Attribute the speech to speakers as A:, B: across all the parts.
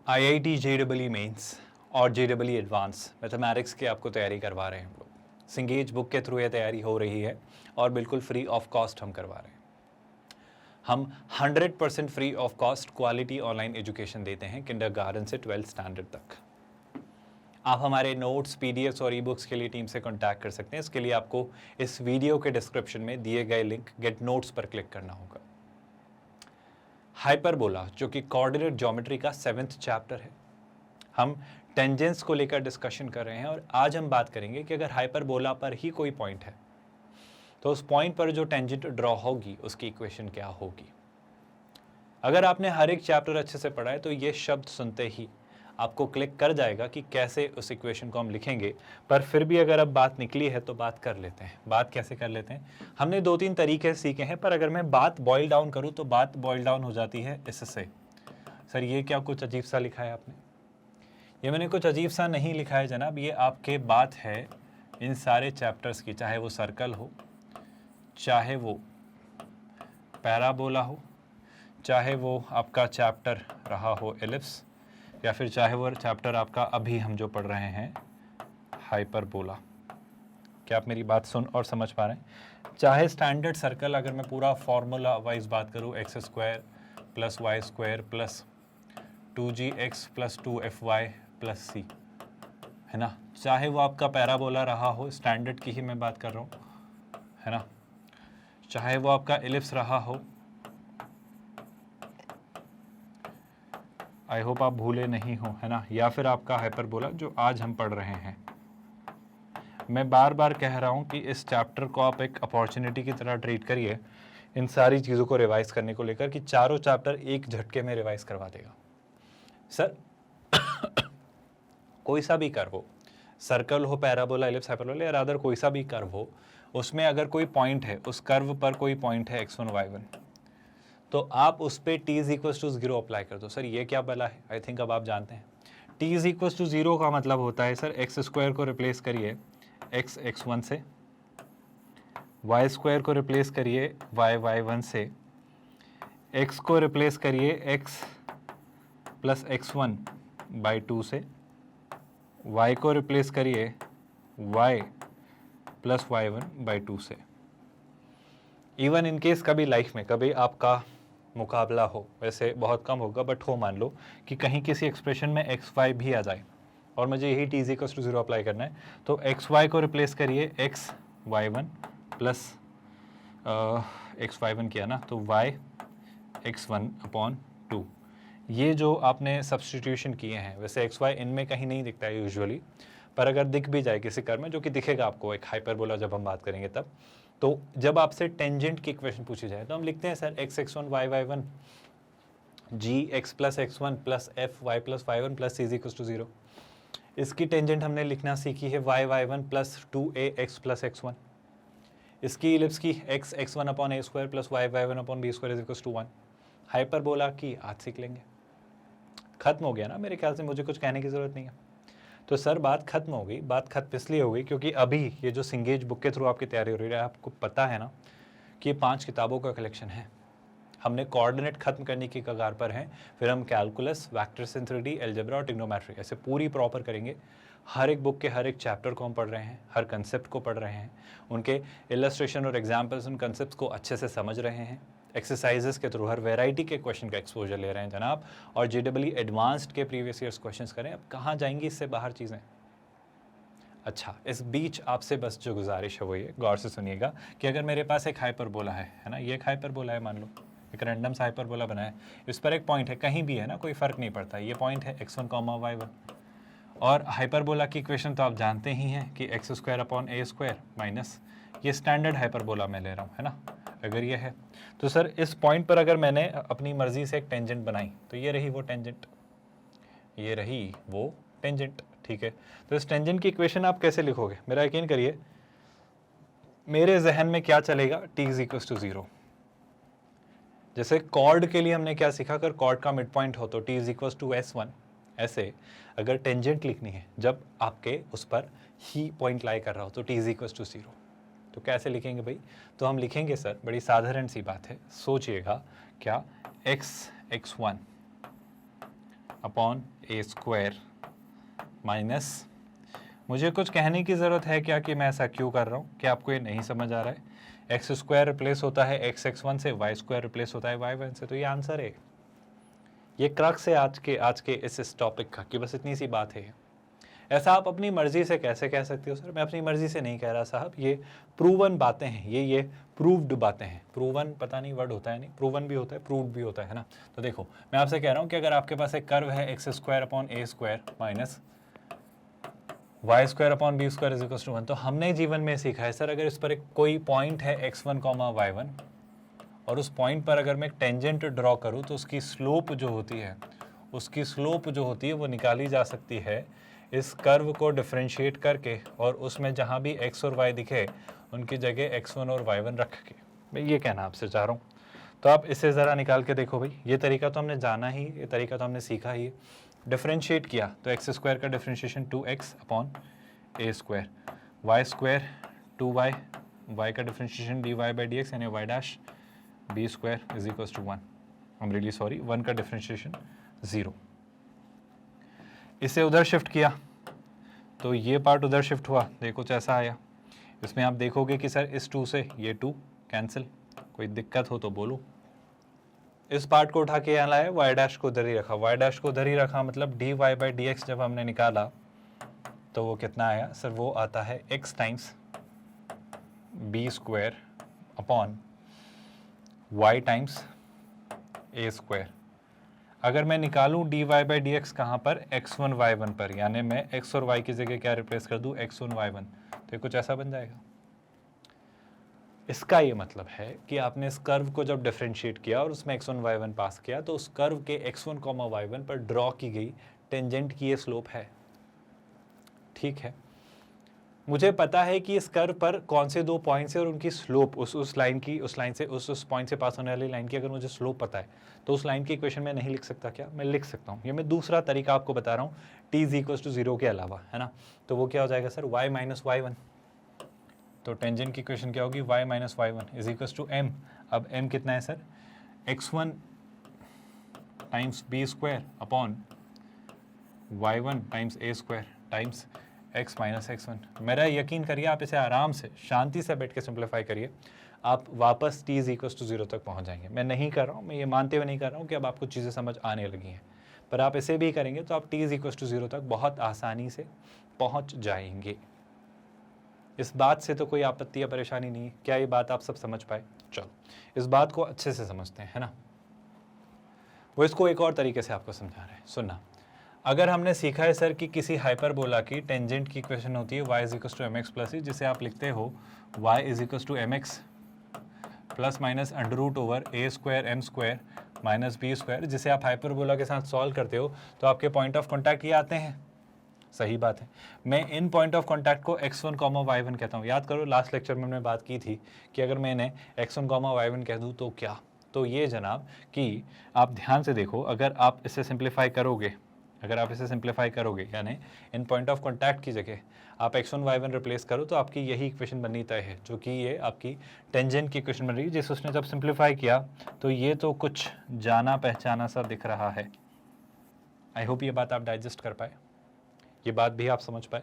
A: IIT JEE mains और JEE advance mathematics की आपको तैयारी करवा रहे हैं हम लोग। सिंगेज बुक के थ्रू ये तैयारी हो रही है और बिल्कुल फ्री ऑफ कॉस्ट हम करवा रहे हैं। हम 100% free of cost quality online education देते हैं किंडरगार्टन से 12th स्टैंडर्ड तक। आप हमारे नोट्स, PDFs और ई-बुक्स के लिए टीम से कॉन्टैक्ट कर सकते हैं। इसके लिए आपको इस वीडियो के डिस्क्रिप्शन में दिए गए लिंक गेट नोट्स पर क्लिक करना होगा। हाइपरबोला जो कि कोऑर्डिनेट ज्योमेट्री का 7th चैप्टर है, हम टेंजेंट्स को लेकर डिस्कशन कर रहे हैं और आज हम बात करेंगे कि अगर हाइपरबोला पर ही कोई पॉइंट है तो उस पॉइंट पर जो टेंजेंट ड्रॉ होगी उसकी इक्वेशन क्या होगी। अगर आपने हर एक चैप्टर अच्छे से पढ़ा है तो ये शब्द सुनते ही आपको क्लिक कर जाएगा कि कैसे उस इक्वेशन को हम लिखेंगे। पर फिर भी अगर अब बात निकली है तो बात कर लेते हैं। बात कैसे कर लेते हैं? हमने 2-3 तरीके सीखे हैं, पर अगर मैं बात बॉइल डाउन करूं तो बात बॉइल डाउन हो जाती है इससे। सर ये क्या कुछ अजीब सा लिखा है आपने? ये मैंने कुछ अजीब सा नहीं लिखा है जनाब, ये आपके बात है इन सारे चैप्टर्स की, चाहे वो सर्कल हो, चाहे वो पैराबोला हो, चाहे वो आपका चैप्टर रहा हो एलिप्स, या फिर चाहे वो चैप्टर आपका अभी हम जो पढ़ रहे हैं हाइपरबोला। क्या आप मेरी बात सुन और समझ पा रहे हैं? चाहे स्टैंडर्ड सर्कल, अगर मैं पूरा फॉर्मूला वाइज बात करूँ, x² + y² + 2gx + 2fy + c, है ना। चाहे वो आपका पैराबोला रहा हो, स्टैंडर्ड की ही मैं बात कर रहा हूँ, है ना। चाहे वो आपका एलिप्स रहा हो, आई होप आप भूले नहीं हो, है ना, या फिर आपका हाइपरबोला जो आज हम पढ़ रहे हैं। मैं बार बार कह रहा हूँ कि इस चैप्टर को आप एक अपॉर्चुनिटी की तरह ट्रीट करिए इन सारी चीज़ों को रिवाइज करने को लेकर, कि चारों चैप्टर एक झटके में रिवाइज करवा देगा। सर कोई सा भी कर्व हो, सर्कल हो, पैराबोला, एलिप्स, हाइपरबोला, या अदर कोई सा भी कर्व हो, उसमें अगर कोई पॉइंट है, उस कर्व पर कोई पॉइंट है x1 y1, तो आप उस पर t = 0 अप्लाई कर दो। सर ये क्या बला है? आई थिंक अब आप जानते हैं। t = 0 का मतलब होता है सर x² को रिप्लेस करिए x1 से, y² को रिप्लेस करिए y1 से, x को रिप्लेस करिए x + x1/2 से, y को रिप्लेस करिए y + y1/2 से। इवन इन केस कभी लाइफ में कभी आपका मुकाबला हो, वैसे बहुत कम होगा बट हो, मान लो कि कहीं किसी एक्सप्रेशन में xy भी आ जाए और मुझे यही t = 0 अप्लाई करना है, तो xy को रिप्लेस करिए xy1 + xy1 किया ना, तो y x1/2। ये जो आपने सब्स्टिट्यूशन किए हैं, वैसे xy इनमें कहीं नहीं दिखता है यूजुअली, पर अगर दिख भी जाए किसी कर्व में, जो कि दिखेगा आपको एक हाइपरबोला जब हम बात करेंगे तब, तो जब आपसे टेंजेंट की इक्वेशन पूछी जाए तो हम लिखते हैं sir x(x1 y(y1) gx + x1 + fy + y1 + c = 0। इसकी टेंजेंट हमने लिखना सीखी है y(y1) + 2ax + x1। इसकी इलिप्स की x x1/a² + y y1/b² = 1। Hyperbola की आज सीख लेंगे। खत्म हो गया ना, मेरे ख्याल से मुझे कुछ कहने की ज़रूरत नहीं है। तो सर बात खत्म हो गई। बात खत्म इसलिए हो गई क्योंकि अभी ये जो सिंगेज बुक के थ्रू आपकी तैयारी हो रही है, आपको पता है ना कि ये 5 किताबों का कलेक्शन है। हमने कोऑर्डिनेट खत्म करने की कगार पर हैं, फिर हम calculus, vectors in 3D, algebra और ट्रिग्नोमेट्री ऐसे पूरी प्रॉपर करेंगे। हर एक बुक के हर एक चैप्टर को हम पढ़ रहे हैं, हर कंसेप्ट को पढ़ रहे हैं, उनके इलस्ट्रेशन और एग्जाम्पल्स, उन कंसेप्ट को अच्छे से समझ रहे हैं, एक्सरसाइजेस के थ्रू हर वैरायटी के क्वेश्चन का एक्सपोजर ले रहे हैं जनाब, और JEE एडवांस्ड के प्रीवियस ईयर्स क्वेश्चंस करें। अब कहाँ जाएंगी इससे बाहर चीज़ें? अच्छा, इस बीच आपसे बस जो गुजारिश है वो ये, गौर से सुनिएगा कि अगर मेरे पास एक हाइपरबोला है ना, ये एक हाइपरबोला है, मान लो एक रैंडम सा हाइपरबोला बना है, इस पर एक पॉइंट है, कहीं भी है ना, कोई फ़र्क नहीं पड़ता, ये पॉइंट है x1, y1। और हाइपरबोला की इक्वेशन तो आप जानते ही हैं कि x² माइनस ये स्टैंडर्ड हाइपरबोला मैं ले रहा हूँ, है ना। अगर ये है तो सर इस पॉइंट पर अगर मैंने अपनी मर्जी से एक टेंजेंट बनाई तो ये रही वो टेंजेंट, ये रही वो टेंजेंट, ठीक है। तो इस टेंजेंट की इक्वेशन आप कैसे लिखोगे? मेरा यकीन करिए मेरे जहन में क्या चलेगा, t = 0। जैसे कॉर्ड के लिए हमने क्या सीखा, अगर कॉर्ड का मिड पॉइंट हो तो t = S1। ऐसे अगर टेंजेंट लिखनी है जब आपके उस पर ही पॉइंट लाई कर रहा हो तो t = 0। तो कैसे लिखेंगे भाई? तो हम लिखेंगे सर, बड़ी साधारण सी बात है, सोचिएगा क्या, x x1/a² ए स्क्वायर माइनस, मुझे कुछ कहने की ज़रूरत है क्या कि मैं ऐसा क्यों कर रहा हूँ? क्या आपको ये नहीं समझ आ रहा है? एक्स स्क्वायर रिप्लेस होता है एक्स एक्स वन से, वाई स्क्वायर रिप्लेस होता है वाई वन से, तो ये आंसर है। ये क्रक्स है आज के इस टॉपिक का कि बस इतनी सी बात है। ऐसा आप अपनी मर्जी से कैसे कह सकते हो? सर मैं अपनी मर्जी से नहीं कह रहा साहब, ये प्रूवन बातें हैं, ये प्रूव्ड बातें हैं। प्रूवन पता नहीं वर्ड होता है नहीं, प्रूवन भी होता है, प्रूव्ड भी होता है ना। तो देखो मैं आपसे कह रहा हूँ कि अगर आपके पास एक कर्व है x square upon A square minus Y square upon B square is equal to 1, तो हमने जीवन में सीखा है सर अगर इस पर एक कोई पॉइंट है x1 कॉमा y1 और उस पॉइंट पर अगर मैं एक टेंजेंट ड्रॉ करूँ तो उसकी स्लोप जो होती है वो निकाली जा सकती है इस कर्व को डिफरेंशिएट करके, और उसमें जहाँ भी x और y दिखे उनकी जगह x1 और y1 रख के। मैं ये कहना आपसे चाह रहा हूँ। तो आप इसे ज़रा निकाल के देखो भाई, ये तरीका तो हमने जाना ही, ये तरीका तो हमने सीखा ही। डिफरेंशिएट किया तो एक्स स्क्वायर का डिफरेंशिएशन 2x अपॉन ए square, y square 2y, y का differentiation dy by d x यानी y dash b square is equal to 1, I am really sorry 1 का डिफरेंशिएशन 0। इसे उधर शिफ्ट किया तो ये पार्ट उधर शिफ्ट हुआ, देखो कुछ ऐसा आया। इसमें आप देखोगे कि सर इस 2 से ये 2 कैंसिल, कोई दिक्कत हो तो बोलो। इस पार्ट को उठा के यहाँ लाए, y डैश को उधर ही रखा, y डैश को उधर ही रखा, मतलब dy बाई डी एक्स जब हमने निकाला तो वो कितना आया सर? वो आता है x times b square upon y times a square. अगर मैं निकालूं dy बाई डी एक्स कहाँ पर? x1 y1 पर, यानी मैं x और y की जगह क्या रिप्लेस कर दूं? x1 y1, तो ये कुछ ऐसा बन जाएगा। इसका ये मतलब है कि आपने इस कर्व को जब डिफरेंशिएट किया और उसमें x1 y1 पास किया तो उस कर्व के x1 y1 पर ड्रॉ की गई टेंजेंट की ये स्लोप है। ठीक है, मुझे पता है कि इस कर्व पर कौन से 2 पॉइंट्स है और उनकी स्लोप उस लाइन से उस पॉइंट से पास होने वाली लाइन की अगर मुझे स्लोप पता है तो उस लाइन की इक्वेशन में नहीं लिख सकता क्या? मैं लिख सकता हूँ। ये मैं दूसरा तरीका आपको बता रहा हूँ t इज इक्वल टू 0 के अलावा, है ना। तो वो क्या हो जाएगा सर? y माइनस y1, तो टेंजेंट की इक्वेशन क्या होगी? y minus y1 is equal to m। अब m कितना है sir? x1 times b square upon y1 times a square times x minus x1। मेरा यकीन करिए, आप इसे आराम से शांति से बैठ के सिंप्लीफाई करिए, आप वापस t इज इक्वल टू 0 तक पहुंच जाएंगे। मैं नहीं कर रहा हूँ, मैं ये मानते हुए नहीं कर रहा हूँ कि अब आपको चीज़ें समझ आने लगी हैं, पर आप इसे भी करेंगे तो आप t इज इक्वल टू 0 तक बहुत आसानी से पहुँच जाएंगे। इस बात से तो कोई आपत्ति या परेशानी नहीं है। क्या ये बात आप सब समझ पाए? चलो इस बात को अच्छे से समझते हैं, है ना। वो इसको एक और तरीके से आपको समझा रहे हैं, सुनना। अगर हमने सीखा है सर कि किसी हाइपरबोला की टेंजेंट की इक्वेशन होती है y is equal to m x plus, जिसे आप लिखते हो y is equal to m x plus minus under root over a square m square minus b square, जिसे आप हाइपरबोला के साथ सॉल्व करते हो तो आपके पॉइंट ऑफ कॉन्टैक्ट ये आते हैं। सही बात है, मैं इन पॉइंट ऑफ कॉन्टैक्ट को x1 कॉमा y1 कहता हूँ। याद करो लास्ट लेक्चर में हमने बात की थी कि अगर मैंने x1 कॉमा y1 कह दूँ तो क्या? तो ये जनाब कि आप ध्यान से देखो, अगर आप इसे सिंप्लीफाई करोगे, यानी इन पॉइंट ऑफ कॉन्टैक्ट की जगह आप x1 y1 रिप्लेस करो तो आपकी यही इक्वेशन बननी तय है, जो कि ये आपकी टेंजेंट की इक्वेशन बन रही है। जिस उसने जब सिंप्लीफाई किया तो ये तो कुछ जाना पहचाना सा दिख रहा है। आई होप ये बात आप डाइजेस्ट कर पाए, ये बात भी आप समझ पाए।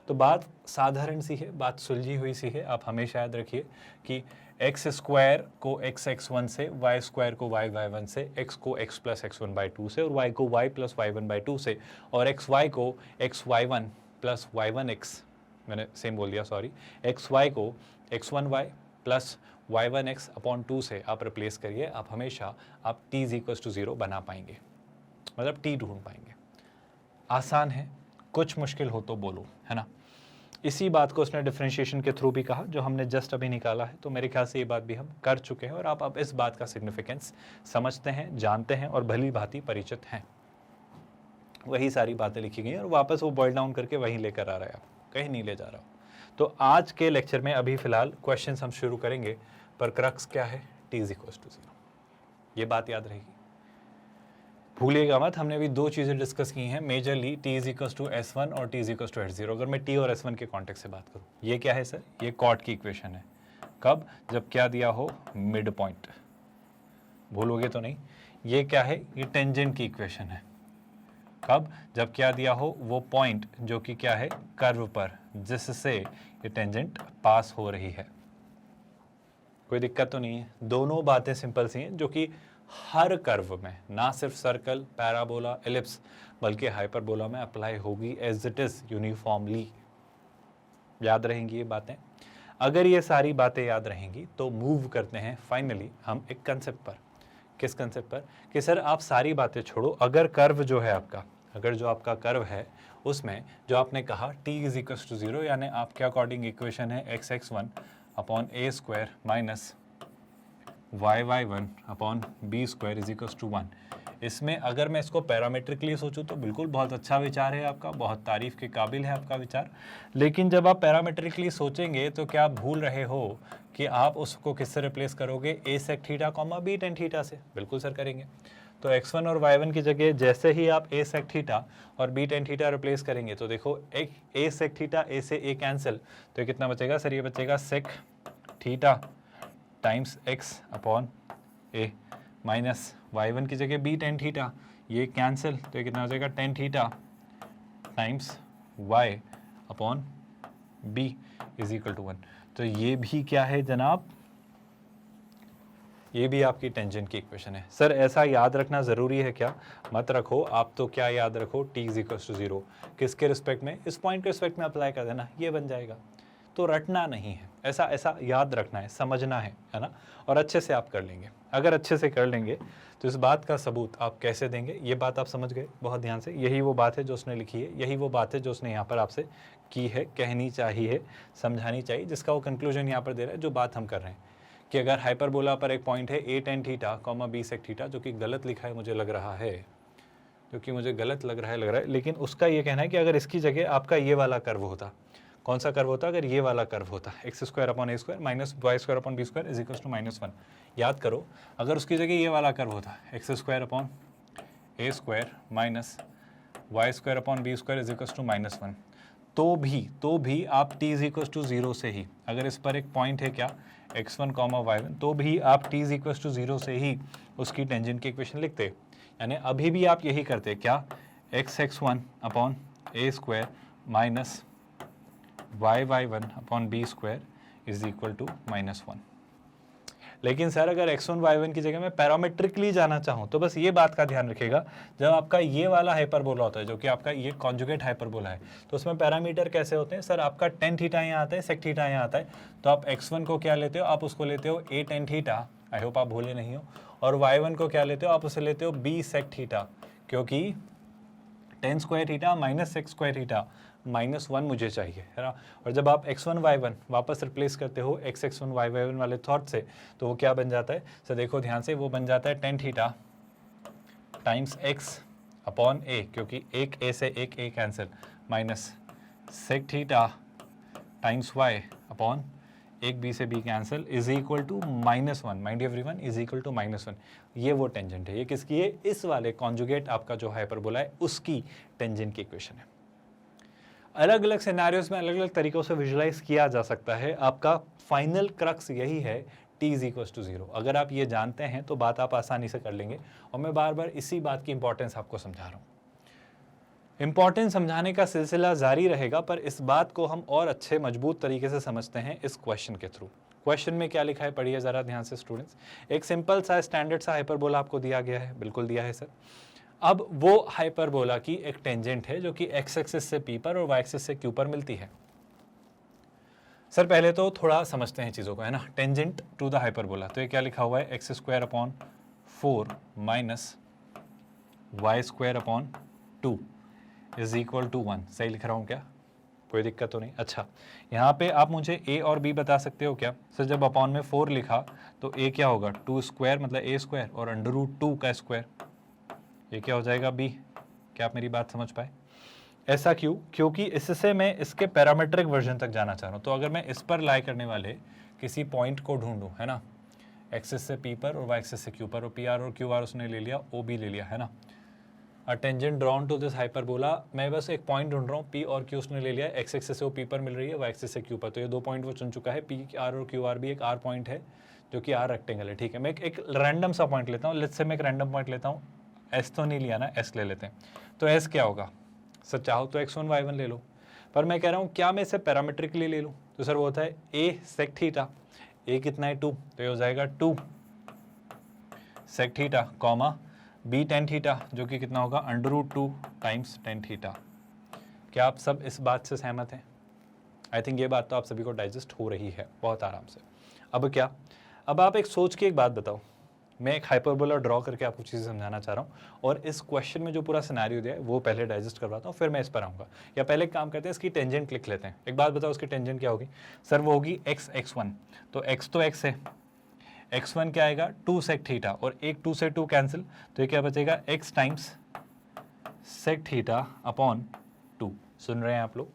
A: तो बात साधारण सी है, बात सुलझी हुई सी है। आप हमेशा याद रखिए कि एक्स स्क्वायर को एक्स x1 से, वाई स्क्वायर को वाई y1 से, एक्स को x प्लस x1 बाई 2 से और वाई को y प्लस y1 बाई 2 से, और एक्स वाई को एक्स y1 प्लस y1x, मैंने सेम बोल दिया सॉरी, एक्स वाई को x1y प्लस y1x अपॉन 2 से आप रिप्लेस करिए। आप हमेशा आप t इज इक्वल टू 0 बना पाएंगे, मतलब t ढूंढ पाएंगे। आसान है, कुछ मुश्किल हो तो बोलो, है ना। इसी बात को उसने डिफरेंशिएशन के थ्रू भी कहा जो हमने जस्ट अभी निकाला है। तो मेरे ख्याल से ये बात भी हम कर चुके हैं और आप अब इस बात का सिग्निफिकेंस समझते हैं, जानते हैं और भली भांति परिचित हैं। वही सारी बातें लिखी गई हैं और वापस वो बॉइल डाउन करके वहीं लेकर आ रहा है, आपको कहीं नहीं ले जा रहा हो। तो आज के लेक्चर में अभी फिलहाल क्वेश्चन हम शुरू करेंगे, पर क्रक्स क्या है? t इज इक्वल टू 0, ये बात याद रहेगी, भूलिएगा मत। हमने अभी 2 चीज़ें डिस्कस की हैं majorly, t is equal to S1 और t is equal to H0। अगर मैं t और S1 के कॉन्टेक्स्ट से बात करूँ, ये क्या है सर? ये कॉट की इक्वेशन है। कब? जब क्या दिया हो? Mid point. भूलोगे तो नहीं। ये क्या है? ये टेंजेंट की इक्वेशन है। कब? जब क्या दिया हो, वो पॉइंट जो कि क्या है, कर्व पर, जिससे ये टेंजेंट पास हो रही है। कोई दिक्कत तो नहीं है? दोनों बातें सिंपल सी हैं जो कि हर कर्व में, ना सिर्फ सर्कल, पैराबोला, एलिप्स, बल्कि हाइपरबोला में अप्लाई होगी एज इट इज यूनिफॉर्मली। याद रहेंगी ये बातें? अगर ये सारी बातें याद रहेंगी तो मूव करते हैं फाइनली हम एक कंसेप्ट पर। किस कंसेप्ट पर? कि सर आप सारी बातें छोड़ो, अगर कर्व जो है आपका, अगर जो आपका कर्व है उसमें जो आपने कहा t इज इक्वल टू 0, यानी आपके अकॉर्डिंग इक्वेशन है x(x1) upon a square minus y(y1) upon b square is equal to 1। इसमें अगर मैं इसको पैरामीट्रिकली सोचूं तो बिल्कुल बहुत अच्छा विचार है आपका, बहुत तारीफ के काबिल है आपका विचार। लेकिन जब आप पैरामीट्रिकली सोचेंगे तो क्या आप भूल रहे हो कि आप उसको किससे रिप्लेस करोगे? a sec theta comma b tan theta से। बिल्कुल सर करेंगे। तो x1 और y1 की जगह जैसे ही आप a sec थीटा और b tan थीटा रिप्लेस करेंगे तो देखो एक a sec थीटा, a से a कैंसिल, तो ये कितना बचेगा सर? ये बचेगा sec theta times x upon a minus y1 की जगह b tan थीटा, ये कैंसिल, तो ये कितना हो जाएगा? tan theta times y upon b is equal to 1। तो ये भी क्या है जनाब? ये भी आपकी टेंजेंट की इक्वेशन है। सर ऐसा याद रखना ज़रूरी है क्या? मत रखो। आप तो क्या याद रखो, t इज इक्वल टू 0 किसके रिस्पेक्ट में? इस पॉइंट के रिस्पेक्ट में अप्लाई कर देना, ये बन जाएगा। तो रटना नहीं है, ऐसा ऐसा याद रखना है, समझना है ना? और अच्छे से आप कर लेंगे। अगर अच्छे से कर लेंगे तो इस बात का सबूत आप कैसे देंगे? ये बात आप समझ गए बहुत ध्यान से। यही वो बात है जो उसने लिखी है, यही वो बात है जो उसने यहाँ पर आपसे की है, कहनी चाहिए, समझानी चाहिए, जिसका वो कंक्लूजन यहाँ पर दे रहा है। जो बात हम कर रहे हैं कि अगर हाइपरबोला पर एक पॉइंट है a tan theta comma b sec theta, जो कि गलत लिखा है मुझे लग रहा है, जो कि मुझे गलत लग रहा है, लेकिन उसका ये कहना है कि अगर इसकी जगह आपका ये वाला कर्व होता, कौन सा कर्व होता? अगर ये वाला कर्व होता, x square upon A square minus Y square upon B square is equal to -1। याद करो, अगर उसकी जगह ये वाला कर्व होता, x square upon A square minus Y square upon B square is equal to -1, तो भी आप t इज इक्वल टू 0 से ही, अगर इस पर एक पॉइंट है क्या, x1 कॉमा y1, तो भी आप t इज इक्वल टू 0 से ही उसकी टेंजेंट की इक्वेशन लिखते। यानी अभी भी आप यही करते क्या, x(x1) upon A square minus y(y1) upon B square is equal to -1। लेकिन सर अगर x1 y1 की जगह मैं पैरामीट्रिकली जाना चाहूँ तो बस ये बात का ध्यान रखिएगा, जब आपका ये वाला हाइपरबोला होता है जो कि आपका ये कॉन्जुगेट हाइपरबोला है, तो उसमें पैरामीटर कैसे होते हैं? सर आपका tan थीटा यहाँ आता है, sec थीटा यहाँ आता है, तो आप x1 को क्या लेते हो? आप उसको लेते हो a tan theta, I hope आप भूले नहीं हो, और y1 को क्या लेते हो? आप उसे लेते हो b sec थीटा, क्योंकि tan square theta minus sec square theta -1 मुझे चाहिए, है ना? और जब आप x1 y1 वापस रिप्लेस करते हो x(x1 y1) वाले थॉट से, तो वो क्या बन जाता है? सर देखो ध्यान से, वो बन जाता है tan theta times x upon a, क्योंकि एक a से एक a cancel, minus sec theta times y upon एक b से b cancel is equal to -1। Mind everyone, is equal to -1। ये वो टेंजेंट है। ये किसकी है? इस वाले कॉन्जुगेट आपका जो हाइपरबोला है उसकी टेंजेंट की इक्वेशन है। अलग अलग सिनेरियोज में अलग अलग तरीकों से विजुलाइज किया जा सकता है। आपका फाइनल क्रक्स यही है, t इज इक्वल टू 0। अगर आप ये जानते हैं तो बात आप आसानी से कर लेंगे। और मैं बार बार इसी बात की इंपॉर्टेंस आपको समझा रहा हूँ। इंपॉर्टेंस समझाने का सिलसिला जारी रहेगा, पर इस बात को हम और अच्छे मजबूत तरीके से समझते हैं इस क्वेश्चन के थ्रू। क्वेश्चन में क्या लिखा है पढ़िए ज़रा ध्यान से स्टूडेंट्स। एक सिंपल सा स्टैंडर्ड सा हाइपरबोला आपको दिया गया है, बिल्कुल दिया है सर। अब वो हाइपरबोला की एक टेंजेंट है जो कि x एक्सिस से p पर और y एक्सिस से q पर मिलती है। सर पहले तो थोड़ा समझते हैं चीज़ों को, है ना। टेंजेंट टू द हाइपरबोला, तो ये क्या लिखा हुआ है? X square upon 4 minus Y square upon 2 is equal to 1। सही लिख रहा हूँ क्या? कोई दिक्कत तो नहीं? अच्छा, यहाँ पे आप मुझे a और b बता सकते हो क्या? सर जब अपॉन में 4 लिखा तो a क्या होगा? 2 स्क्वायर मतलब a स्क्वायर, और अंडर रूट 2 का स्क्वायर, ये क्या हो जाएगा? b। क्या आप मेरी बात समझ पाए? ऐसा क्यों? क्योंकि इससे मैं इसके पैरामीट्रिक वर्जन तक जाना चाह रहा हूँ। तो अगर मैं इस पर लाई करने वाले किसी पॉइंट को ढूंढूं, है ना, एक्सिस से p पर और y एक्सिस से q पर, और pr और qr उसने ले लिया, o b ले लिया, है ना। A tangent drawn to this hyperbola, मैं बस एक पॉइंट ढूंढ रहा हूँ, p और q उसने ले लिया, x एक्सिस से वो p पर मिल रही है, y एक्सिस से q पर, तो ये 2 पॉइंट वो चुन चुका है। p r और qr भी एक r पॉइंट है जो कि r रेक्टेंगल है, ठीक है। मैं एक रैंडम सा पॉइंट लेता हूँ, लेट्स से मैं एक रैंडम पॉइंट लेता हूँ, s तो नहीं लिया ना, s ले लेते हैं। तो एस क्या होगा सर, चाहो तो x1 y1 ले लो, पर मैं कह रहा हूँ क्या मैं इसे पैरामीट्रिकली ले लूँ, तो सर वो होता है a sec थीटा, a कितना है 2, तो ये हो जाएगा 2 sec theta comma b tan theta जो कि कितना होगा √2 टाइम्स tan थीटा। क्या आप सब इस बात से सहमत हैं? आई थिंक ये बात तो आप सभी को डाइजेस्ट हो रही है बहुत आराम से। अब क्या, अब आप एक सोच के एक बात बताओ, मैं एक हाइपरबोला ड्रॉ करके आपको चीज़ें समझाना चाह रहा हूँ और इस क्वेश्चन में जो पूरा सिनेरियो दिया है वो पहले डाइजेस्ट करवाता हूँ, फिर मैं इस पर आऊँगा। या पहले एक काम करते हैं, इसकी टेंजेंट लिख लेते हैं। एक बात बताओ, उसकी टेंजेंट क्या होगी सर? वो होगी x1, तो x तो x है, x1 क्या आएगा 2 sec थीटा, और एक 2 से 2 कैंसिल, तो ये क्या बचेगा x times sec theta upon 2। सुन रहे हैं आप लोग?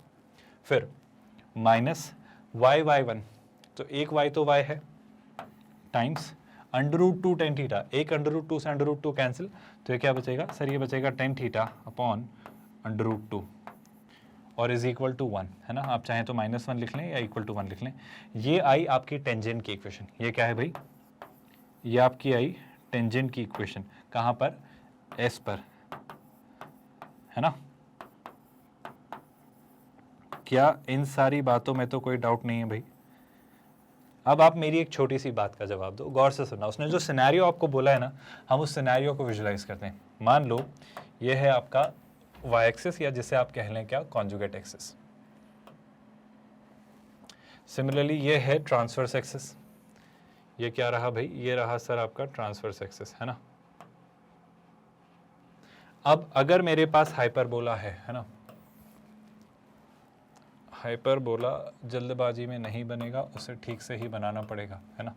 A: फिर माइनस y1, तो एक y तो y है, टाइम्स √2 tan थीटा, एक √2 से √2 कैंसिल, तो ये क्या बचेगा सर? ये बचेगा tan थीटा अपॉन √2 और इज इक्वल टू 1, है ना? आप चाहें तो -1 लिख लें या इक्वल टू 1 लिख लें। ये आई आपकी टेंजेंट की इक्वेशन। ये क्या है भाई? ये आपकी आई टेंजेंट की इक्वेशन। कहाँ पर? एस पर, है ना? क्या इन सारी बातों में तो कोई डाउट नहीं है भाई? अब आप मेरी एक छोटी सी बात का जवाब दो, गौर से सुनना। उसने जो सिनेरियो आपको बोला है ना, हम उस सिनेरियो को विजुलाइज करते हैं। मान लो ये है आपका y एक्सिस, या जिसे आप कह लें क्या, कॉन्जुगेट एक्सिस। सिमिलरली ये है ट्रांसवर्स एक्सिस। ये क्या रहा भाई? ये रहा सर आपका ट्रांसवर्स एक्सिस, है ना? अब अगर मेरे पास हाइपरबोला है ना, हाइपरबोला जल्दबाजी में नहीं बनेगा, उसे ठीक से ही बनाना पड़ेगा, है ना?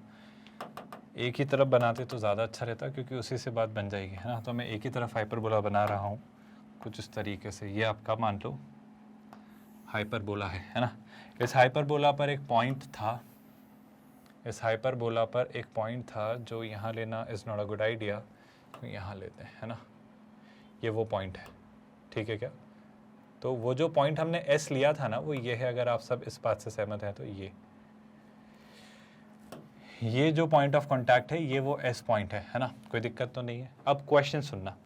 A: एक ही तरफ बनाते तो ज़्यादा अच्छा रहता, क्योंकि उसी से बात बन जाएगी, है ना? तो मैं एक ही तरफ हाइपरबोला बना रहा हूँ कुछ इस तरीके से। ये आपका मान लो हाइपरबोला है ना? इस हाइपरबोला पर एक पॉइंट था, इस हाइपरबोला पर एक पॉइंट था जो यहाँ लेना is not a good idea, तो यहाँ लेते हैं, है ना? ये वो पॉइंट है, ठीक है क्या? तो वो जो पॉइंट हमने एस लिया था ना, वो ये है। अगर आप सब इस बात से सहमत हैं तो ये जो पॉइंट ऑफ कांटेक्ट है, ये वो एस पॉइंट है ना? कोई दिक्कत तो नहीं है। अब क्वेश्चन सुनना,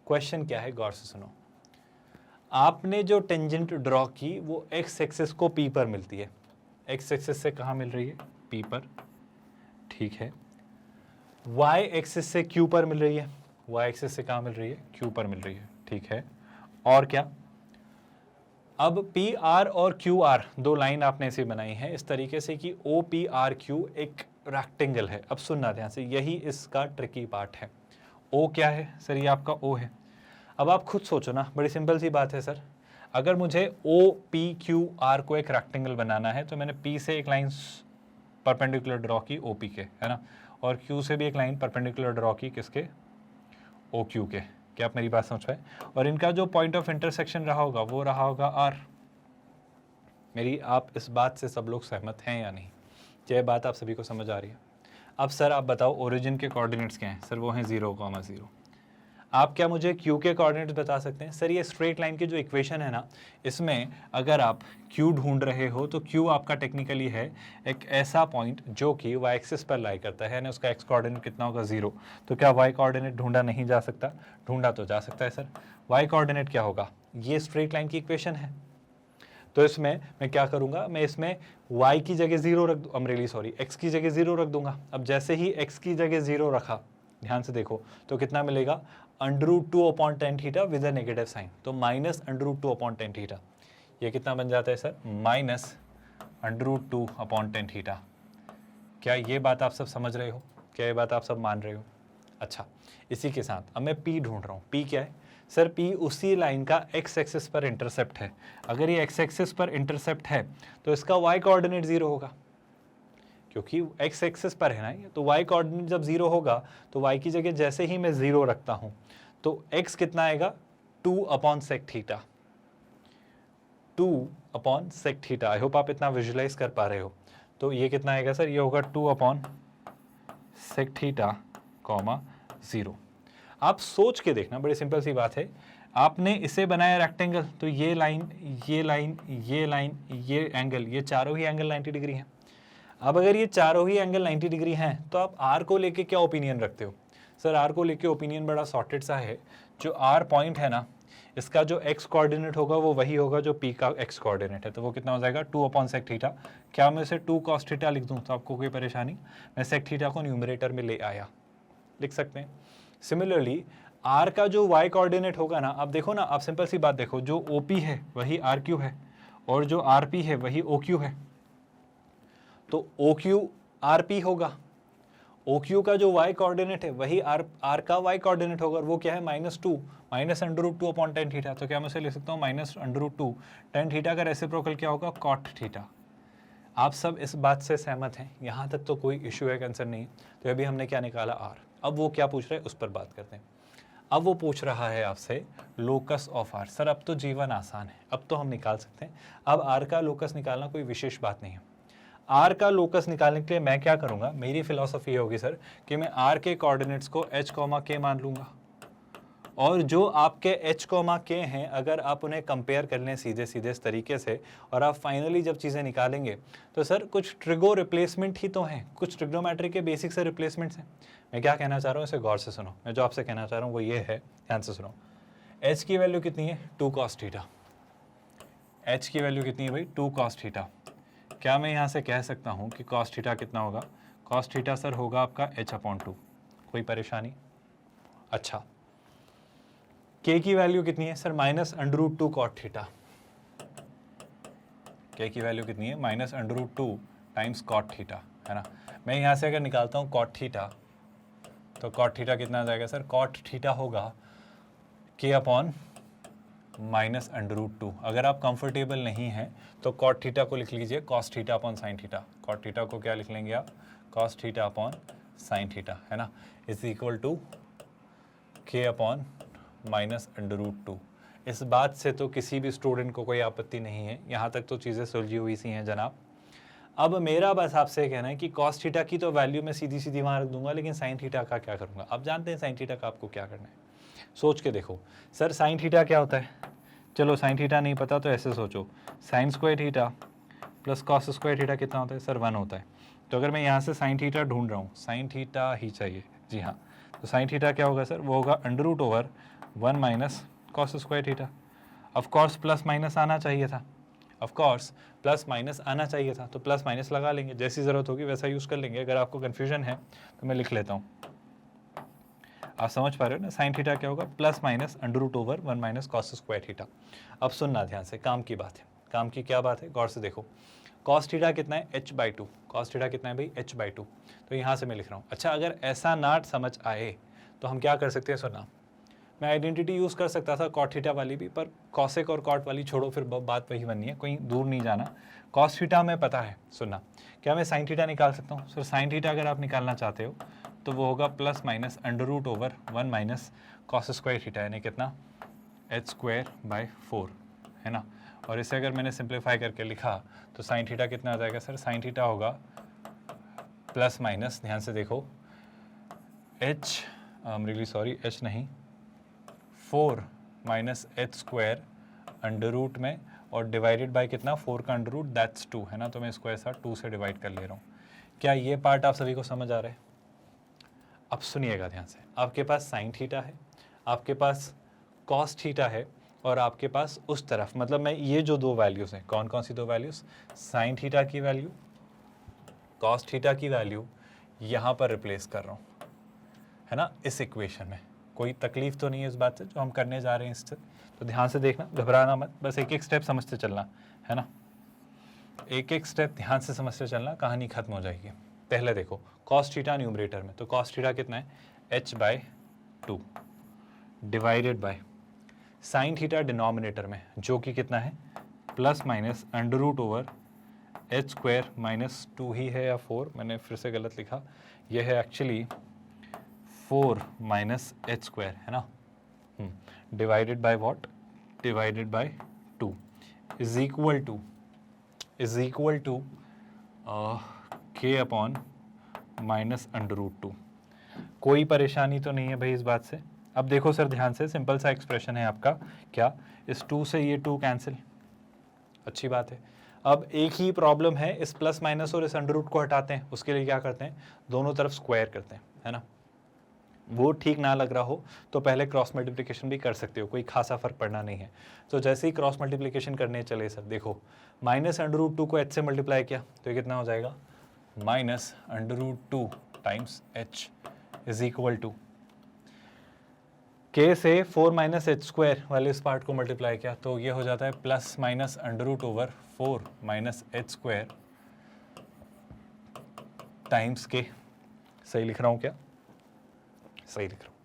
A: क्वेश्चन क्या है, गौर से सुनो। आपने जो टेंजेंट ड्रॉ की वो एक्स एक्सिस को पी पर मिलती है। एक्स एक्सिस से कहाँ मिल रही है? पी पर, ठीक है। वाई एक्सिस से क्यू पर मिल रही है। वाई एक्सिस से कहाँ मिल रही है? क्यू पर मिल रही है, ठीक है। और क्या? अब पी आर और क्यू आर दो लाइन आपने ऐसे बनाई है इस तरीके से कि ओ पी आर क्यू एक रेक्टेंगल है। अब सुनना ध्यान से, यही इसका ट्रिकी पार्ट है। ओ क्या है सर? ये आपका ओ है। अब आप खुद सोचो ना, बड़ी सिंपल सी बात है सर। अगर मुझे ओ पी क्यू आर को एक रेक्टेंगल बनाना है तो मैंने पी से एक लाइन परपेंडिकुलर ड्रॉ की ओ पी के, है ना? और क्यू से भी एक लाइन परपेंडिकुलर ड्रॉ की किसके? ओ क्यू के। क्या आप मेरी बात समझ पाए? और इनका जो पॉइंट ऑफ इंटरसेक्शन रहा होगा वो रहा होगा आर। मेरी आप इस बात से सब लोग सहमत हैं या नहीं? ये बात आप सभी को समझ आ रही है? अब सर आप बताओ ओरिजिन के कोऑर्डिनेट्स क्या हैं? सर वो हैं 0,0। आप क्या मुझे क्यू के कोऑर्डिनेट्स बता सकते हैं? सर ये स्ट्रेट लाइन की जो इक्वेशन है ना, इसमें अगर आप क्यू ढूंढ रहे हो तो क्यू आपका टेक्निकली है एक ऐसा पॉइंट जो कि वाई एक्सिस पर लाई करता है ना, उसका एक्स कोऑर्डिनेट कितना होगा? 0। तो क्या वाई कोऑर्डिनेट ढूंढा नहीं जा सकता? ढूंढा तो जा सकता है सर। वाई कोऑर्डिनेट क्या होगा? ये स्ट्रेट लाइन की इक्वेशन है। तो इसमें मैं क्या करूंगा? मैं इसमें y की जगह 0 रख दूँ, रियली सॉरी, x की जगह 0 रख दूंगा। अब जैसे ही x की जगह 0 रखा, ध्यान से देखो, तो कितना मिलेगा? √2/tan theta with a negative sign. तो -√2/tan थीटा। ये कितना बन जाता है सर? -√2/tan theta. क्या ये बात आप सब समझ रहे हो? क्या ये बात आप सब मान रहे हो? अच्छा, इसी के साथ अब मैं P ढूंढ रहा हूँ। P क्या है सर? P उसी लाइन का x एक्सिस पर इंटरसेप्ट है। अगर ये x एक्सिस पर इंटरसेप्ट है तो इसका y कोऑर्डिनेट 0 होगा, क्योंकि x एक्सिस पर है ना ये। तो y कोऑर्डिनेट जब 0 होगा तो y की जगह जैसे ही मैं 0 रखता हूँ तो x कितना आएगा? 2/sec theta. 2/sec theta. I hope आप इतना विजुलाइज कर पा रहे हो। तो ये कितना आएगा सर? ये होगा 2/sec थीटा, 0। आप सोच के देखना, बड़ी सिंपल सी बात है। आपने इसे बनाया रेक्टेंगल, तो ये लाइन, ये लाइन, ये लाइन, ये एंगल, ये चारों ही एंगल 90 डिग्री हैं। अब अगर ये चारों ही एंगल 90 डिग्री हैं तो आप आर को लेके क्या ओपिनियन रखते हो? सर आर को लेके ओपिनियन बड़ा सॉर्टेड सा है। जो आर पॉइंट है ना, इसका जो x कोऑर्डिनेट होगा वो वही होगा जो p का x कोऑर्डिनेट है, तो वो कितना हो जाएगा 2/sec थीटा। क्या मैं इसे 2 cos थीटा लिख दूं तो आपको कोई परेशानी? मैं sec थीटा को न्यूमरेटर में ले आया, लिख सकते हैं। सिमिलरली r का जो y कोऑर्डिनेट होगा ना, आप देखो ना, आप सिंपल सी बात देखो, जो OP है वही RQ है और जो RP है वही OQ है, तो OQ RP होगा, OQ का जो y कोऑर्डिनेट है वही R का y कोऑर्डिनेट होगा, और वो क्या है -2 -√2/tan थीटा। तो क्या मैं इसे लिख सकता हूँ -√2 tan थीटा का रेसिप्रोकल क्या होगा? cot theta. आप सब इस बात से सहमत हैं? यहाँ तक तो कोई इशू है, कंसर्न नहीं। तो अभी हमने क्या निकाला? R। अब वो क्या पूछ रहा है उस पर बात करते हैं। अब वो पूछ रहा है आपसे लोकस ऑफ R। सर अब तो जीवन आसान है, अब तो हम निकाल सकते हैं। अब R का लोकस निकालना कोई विशेष बात नहीं है। R का लोकस निकालने के लिए मैं क्या करूंगा, मेरी फिलॉसफी होगी सर कि मैं R के कोऑर्डिनेट्स को h, k मान लूंगा, और जो आपके h, k हैं अगर आप उन्हें कंपेयर कर लें सीधे सीधे इस तरीके से, और आप फाइनली जब चीज़ें निकालेंगे तो सर कुछ ट्रिगो रिप्लेसमेंट ही तो हैं, कुछ ट्रिग्नोमेट्री के बेसिक से रिप्लेसमेंट्स हैं। मैं क्या कहना चाह रहा हूँ इसे गौर से सुनो। मैं जो आपसे कहना चाह रहा हूँ वो ये है, ध्यान से सुनो। h की वैल्यू कितनी है? 2 cos थीटा। h की वैल्यू कितनी है भाई? 2 cos थीटा। क्या मैं यहाँ से कह सकता हूँ कि cos थीटा कितना होगा? cos थीटा सर होगा आपका h/2। कोई परेशानी? अच्छा, k की वैल्यू कितनी है सर? -√2 cot theta. k की वैल्यू कितनी है? -√2 टाइम्स cot थीटा, है ना। मैं यहाँ से अगर निकालता हूँ cot थीटा, तो cot थीटा कितना आ जाएगा सर? cot थीटा होगा k/-√2। अगर आप कंफर्टेबल नहीं हैं तो cot थीटा को लिख लीजिए cos थीटा/sin थीटा। cot थीटा को क्या लिख लेंगे आप? cos थीटा/sin थीटा, है ना, इज इक्वल टू k/-√2। इस बात से तो किसी भी स्टूडेंट को कोई आपत्ति नहीं है, यहाँ तक तो चीज़ें सुलझी हुई सी हैं जनाब। अब मेरा बस आपसे कहना है कि cos थीटा की तो वैल्यू मैं सीधी सीधी वहाँ रख दूंगा, लेकिन sin थीटा का क्या करूँगा? आप जानते हैं sin थीटा का आपको क्या करना है, सोच के देखो। सर sin थीटा क्या होता है? चलो sin थीटा नहीं पता तो ऐसे सोचो, sin square theta plus cos square theta कितना होता है सर? 1 होता है। तो अगर मैं यहाँ से sin थीटा ढूंढ रहा हूँ, sin थीटा ही चाहिए, जी हाँ, तो sin थीटा क्या होगा सर? वो होगा √1 - cos square theta. Of course plus minus आना चाहिए था, ऑफ कोर्स प्लस माइनस आना चाहिए था, तो प्लस माइनस लगा लेंगे, जैसी ज़रूरत होगी वैसा यूज़ कर लेंगे। अगर आपको कन्फ्यूजन है तो मैं लिख लेता हूँ, आप समझ पा रहे हो ना। sin थीटा क्या होगा? +√1 - cos स्क्वायर थीटा। अब सुनना ध्यान से, काम की बात है। काम की क्या बात है? गौर से देखो। cos थीटा कितना है? h/2। cos थीटा कितना है भाई? h/2। तो यहाँ से मैं लिख रहा हूँ। अच्छा, अगर ऐसा ना समझ आए तो हम क्या कर सकते हैं? सुनना, मैं आइडेंटिटी यूज़ कर सकता था cot थीटा वाली भी, पर कॉसेक और कॉट वाली छोड़ो, फिर बात वही बननी है, कहीं दूर नहीं जाना। cos थीटा में पता है, सुनना। क्या मैं sin थीटा निकाल सकता हूँ? सर sin थीटा अगर आप निकालना चाहते हो तो वो होगा +-√1 - cos स्क्वायर थीटा, यानी कितना? h²/4, है ना। और इसे अगर मैंने सिंप्लीफाई करके लिखा तो sin थीटा कितना आ जाएगा सर? sin थीटा होगा प्लस माइनस, ध्यान से देखो, h नहीं 4 - h² अंडर रूट में, और डिवाइडेड बाय कितना? 4 का अंडर रूट, दैट्स 2, है ना। तो मैं इसको ऐसा 2 से डिवाइड कर ले रहा हूँ। क्या ये पार्ट आप सभी को समझ आ रहा है? अब सुनिएगा ध्यान से, आपके पास sin थीटा है, आपके पास cos थीटा है, और आपके पास उस तरफ, मतलब मैं ये जो दो वैल्यूज़ हैं, कौन कौन सी दो वैल्यूज़? sin थीटा की वैल्यू, cos थीटा की वैल्यू यहाँ पर रिप्लेस कर रहा हूँ, है ना, इस इक्वेशन में। कोई तकलीफ तो नहीं है इस बात से जो हम करने जा रहे हैं इससे? तो ध्यान से देखना, घबराना मत, बस एक एक स्टेप समझते चलना, है ना। एक एक स्टेप ध्यान से समझते चलना, कहानी खत्म हो जाएगी। पहले देखो cos थीटा न्यूमरेटर में, तो cos थीटा कितना है? h/2 divided by sin theta denominator में, जो कि कितना है? +-√h² - 2 ही है या 4, मैंने फिर से गलत लिखा, यह है एक्चुअली 4 - h², है ना, divided by what? Divided by 2 is equal to k/-√2। कोई परेशानी तो नहीं है भाई इस बात से? अब देखो सर ध्यान से, सिंपल सा एक्सप्रेशन है आपका, क्या? इस 2 से ये 2 कैंसिल, अच्छी बात है। अब एक ही प्रॉब्लम है, इस प्लस माइनस और इस अंडर रूट को हटाते हैं, उसके लिए क्या करते हैं? दोनों तरफ स्क्वायर करते हैं, है ना। वो ठीक ना लग रहा हो तो पहले क्रॉस मल्टीप्लिकेशन भी कर सकते हो, कोई खासा फर्क पड़ना नहीं है। तो जैसे ही क्रॉस मल्टीप्लिकेशन करने चले सर, देखो -√2 को h से मल्टीप्लाई किया तो ये कितना हो जाएगा, -√2 times h is equal to k से 4 - h² वाले इस पार्ट को मल्टीप्लाई किया तो ये हो जाता है +-√4 - h² टाइम्स k। सही लिख रहा हूँ क्या? सही लिख रहा हूँ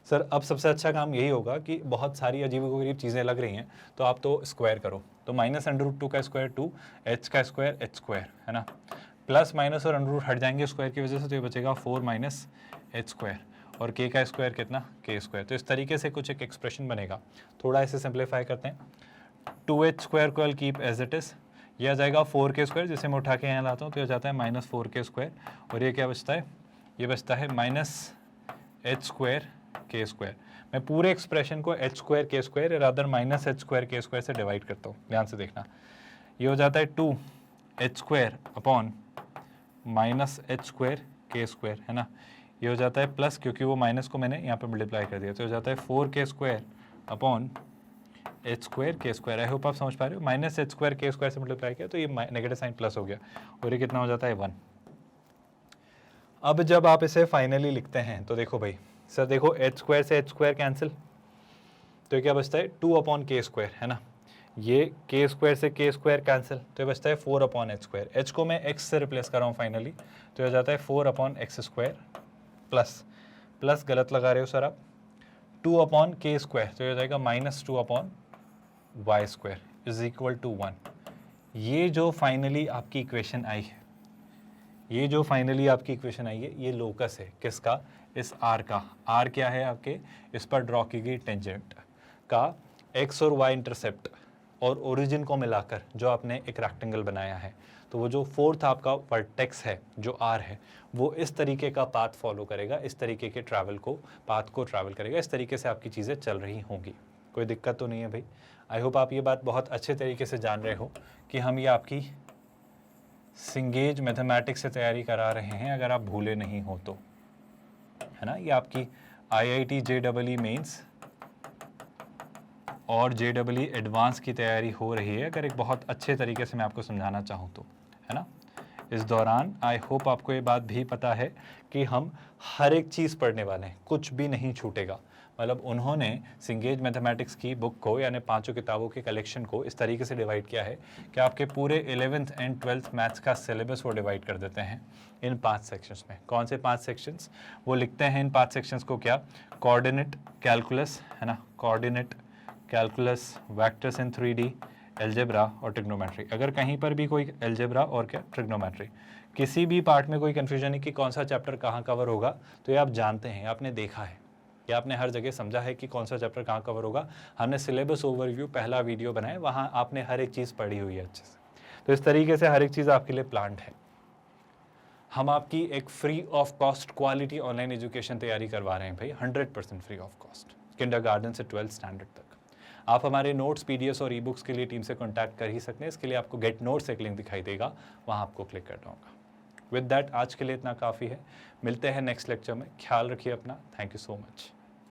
A: सर। अब सबसे अच्छा काम यही होगा कि बहुत सारी अजीब-ओ-गरीब चीज़ें लग रही हैं तो आप तो स्क्वायर करो। तो -√2 का स्क्वायर 2, h का स्क्वायर h², है ना, प्लस माइनस और अंडर रूट हट जाएंगे स्क्वायर की वजह से, तो ये बचेगा 4 - h² और k का स्क्वायर कितना, k²। तो इस तरीके से कुछ एक एक्सप्रेशन बनेगा। थोड़ा इसे सिंप्लीफाई करते हैं। 2h² को कीप एज इट इज़, यह आ जाएगा 4k², जिसे मैं उठा के यहाँ लाता हूँ तो यह जाता है -4k²। और ये क्या बचता है, ये बचता है -h² k²। मैं पूरे एक्सप्रेशन को h² k² rather -h² k² से डिवाइड करता हूँ, ध्यान से देखना। ये हो जाता है 2h² अपॉन -h² k², है ना। ये हो जाता है प्लस, क्योंकि वो माइनस को मैंने यहाँ पे मल्टीप्लाई कर दिया, तो हो जाता है 4k² upon h² k²। I hope आप समझ पा रहे हो। -h² k² से मल्टीप्लाई किया तो ये नेगेटिव साइन प्लस हो गया और ये कितना हो जाता है 1। अब जब आप इसे फाइनली लिखते हैं तो देखो भाई सर, देखो h² से h² कैंसिल, तो क्या बचता है 2/k², है ना। ये k² से k² कैंसिल, तो ये बचता है 4/h²। h को मैं x से रिप्लेस कर रहा हूँ फाइनली, तो ये जाता है 4/x² प्लस गलत लगा रहे हो सर आप, 2/k², तो ये जाएगा -2/y² इज इक्वल टू 1। ये जो फाइनली आपकी इक्वेशन आई है, ये जो फाइनली आपकी इक्वेशन आई है, ये लोकस है किसका, इस r का। r क्या है आपके, इस पर ड्रॉ की गई टेंजेंट का x और y इंटरसेप्ट और ओरिजिन को मिलाकर जो आपने एक रेक्टेंगल बनाया है, तो वो जो फोर्थ आपका वर्टेक्स है जो r है, वो इस तरीके का पाथ फॉलो करेगा, इस तरीके के पाथ को ट्रैवल करेगा। इस तरीके से आपकी चीज़ें चल रही होंगी, कोई दिक्कत तो नहीं है भाई। आई होप आप ये बात बहुत अच्छे तरीके से जान रहे हो कि हम ये आपकी सिंगेज मैथमेटिक्स से तैयारी करा रहे हैं, अगर आप भूले नहीं हो तो, है ना। ये आपकी IIT JEE मेंस और JEE एडवांस की तैयारी हो रही है, अगर एक बहुत अच्छे तरीके से मैं आपको समझाना चाहूँ तो, है ना। इस दौरान आई होप आपको ये बात भी पता है कि हम हर एक चीज़ पढ़ने वाले हैं, कुछ भी नहीं छूटेगा। मतलब उन्होंने सिंगेज मैथमेटिक्स की बुक को, यानी 5 किताबों के कलेक्शन को इस तरीके से डिवाइड किया है कि आपके पूरे 11th एंड 12th मैथ्स का सिलेबस वो डिवाइड कर देते हैं इन 5 सेक्शंस में। कौन से 5 सेक्शंस वो लिखते हैं इन 5 सेक्शंस को, क्या, कोऑर्डिनेट कैलकुलस, है ना, coordinate calculus, vectors in 3D, algebra और ट्रिग्नोमेट्री। अगर कहीं पर भी कोई एल्जेब्रा और क्या ट्रिग्नोमेट्री किसी भी पार्ट में कोई कन्फ्यूजन है कि कौन सा चैप्टर कहाँ कवर होगा, तो ये आप जानते हैं, आपने देखा है, या आपने हर जगह समझा है कि कौन सा चैप्टर कहाँ कवर होगा। हमने सिलेबस ओवरव्यू पहला वीडियो बनाया, वहाँ आपने हर एक चीज़ पढ़ी हुई है अच्छे से। तो इस तरीके से हर एक चीज़ आपके लिए प्लान्ड है। हम आपकी एक free of cost quality online education तैयारी करवा रहे हैं भाई, 100% फ्री ऑफ कॉस्ट, किंडरगार्टन से 12th स्टैंडर्ड तक। आप हमारे नोट्स, पीडीएफ और ई-बुक्स के लिए टीम से कॉन्टैक्ट कर ही सकते हैं। इसके लिए आपको गेट नोट्स एक लिंक दिखाई देगा, वहाँ आपको क्लिक करना होगा। विद दैट आज के लिए इतना काफ़ी है, मिलते हैं नेक्स्ट लेक्चर में। ख्याल रखिए अपना, थैंक यू सो मच।